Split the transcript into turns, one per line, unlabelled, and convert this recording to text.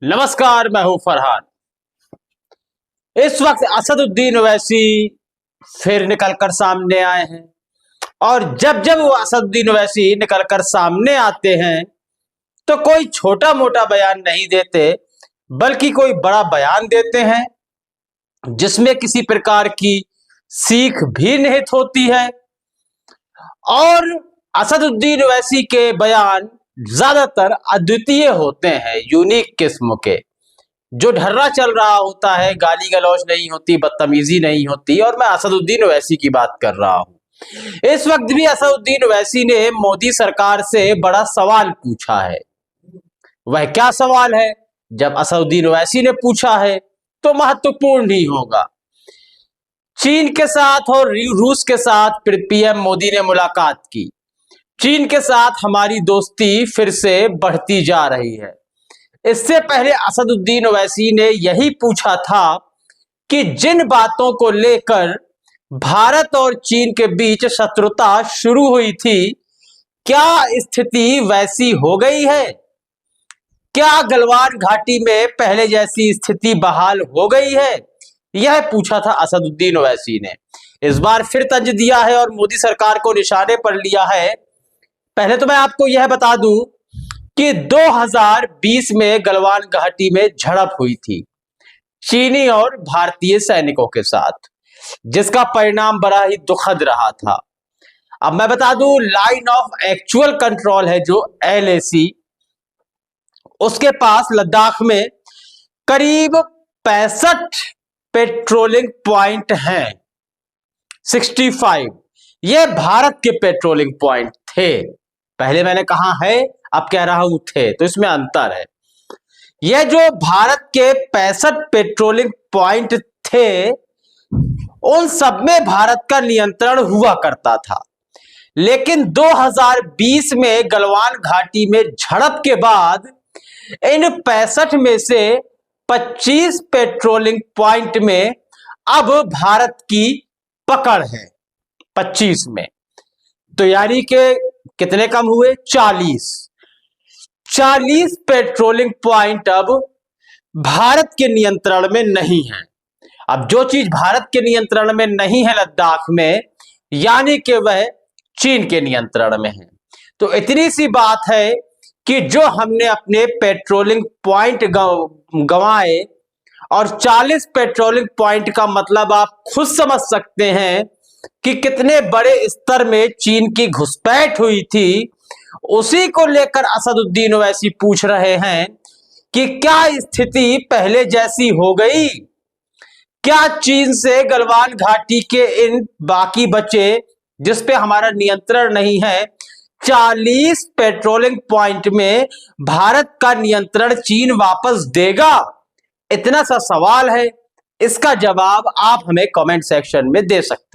नमस्कार, मैं हूं फरहान। इस वक्त असदुद्दीन ओवैसी फिर निकलकर सामने आए हैं और जब जब वो असदुद्दीन ओवैसी निकलकर सामने आते हैं तो कोई छोटा मोटा बयान नहीं देते, बल्कि कोई बड़ा बयान देते हैं जिसमें किसी प्रकार की सीख भी निहित होती है। और असदुद्दीन ओवैसी के बयान ज्यादातर अद्वितीय होते हैं, यूनिक किस्म के। जो ढर्रा चल रहा होता है, गाली गलौज नहीं होती, बदतमीजी नहीं होती। और मैं असदुद्दीन ओवैसी की बात कर रहा हूं। इस वक्त भी असदुद्दीन ओवैसी ने मोदी सरकार से बड़ा सवाल पूछा है। वह क्या सवाल है? जब असदुद्दीन ओवैसी ने पूछा है तो महत्वपूर्ण ही होगा। चीन के साथ और रूस के साथ पीएम मोदी ने मुलाकात की। चीन के साथ हमारी दोस्ती फिर से बढ़ती जा रही है। इससे पहले असदुद्दीन ओवैसी ने यही पूछा था कि जिन बातों को लेकर भारत और चीन के बीच शत्रुता शुरू हुई थी, क्या स्थिति वैसी हो गई है? क्या गलवान घाटी में पहले जैसी स्थिति बहाल हो गई है? यह पूछा था असदुद्दीन ओवैसी ने। इस बार फिर तंज दिया है और मोदी सरकार को निशाने पर लिया है। पहले तो मैं आपको यह बता दूं कि 2020 में गलवान घाटी में झड़प हुई थी चीनी और भारतीय सैनिकों के साथ, जिसका परिणाम बड़ा ही दुखद रहा था। अब मैं बता दूं, लाइन ऑफ एक्चुअल कंट्रोल है जो LAC, उसके पास लद्दाख में करीब 65 पेट्रोलिंग पॉइंट हैं। 65 ये भारत के पेट्रोलिंग पॉइंट थे। पहले मैंने कहा है, अब कह रहा हूं थे, तो इसमें अंतर है। यह जो भारत के 65 पेट्रोलिंग पॉइंट थे, उन सब में भारत का नियंत्रण हुआ करता था। लेकिन 2020 में गलवान घाटी में झड़प के बाद इन 65 में से 25 पेट्रोलिंग पॉइंट में अब भारत की पकड़ है। 25 में तो यानी कि कितने कम हुए? 40 पेट्रोलिंग पॉइंट अब भारत के नियंत्रण में नहीं है। अब जो चीज भारत के नियंत्रण में नहीं है लद्दाख में, यानी कि वह चीन के नियंत्रण में है। तो इतनी सी बात है कि जो हमने अपने पेट्रोलिंग पॉइंट गंवाए, और 40 पेट्रोलिंग पॉइंट का मतलब आप खुद समझ सकते हैं कि कितने बड़े स्तर में चीन की घुसपैठ हुई थी। उसी को लेकर असदुद्दीन ओवैसी पूछ रहे हैं कि क्या स्थिति पहले जैसी हो गई? क्या चीन से गलवान घाटी के इन बाकी बचे, जिस पे हमारा नियंत्रण नहीं है, 40 पेट्रोलिंग पॉइंट में भारत का नियंत्रण चीन वापस देगा? इतना सा सवाल है। इसका जवाब आप हमें कमेंट सेक्शन में दे सकते हैं।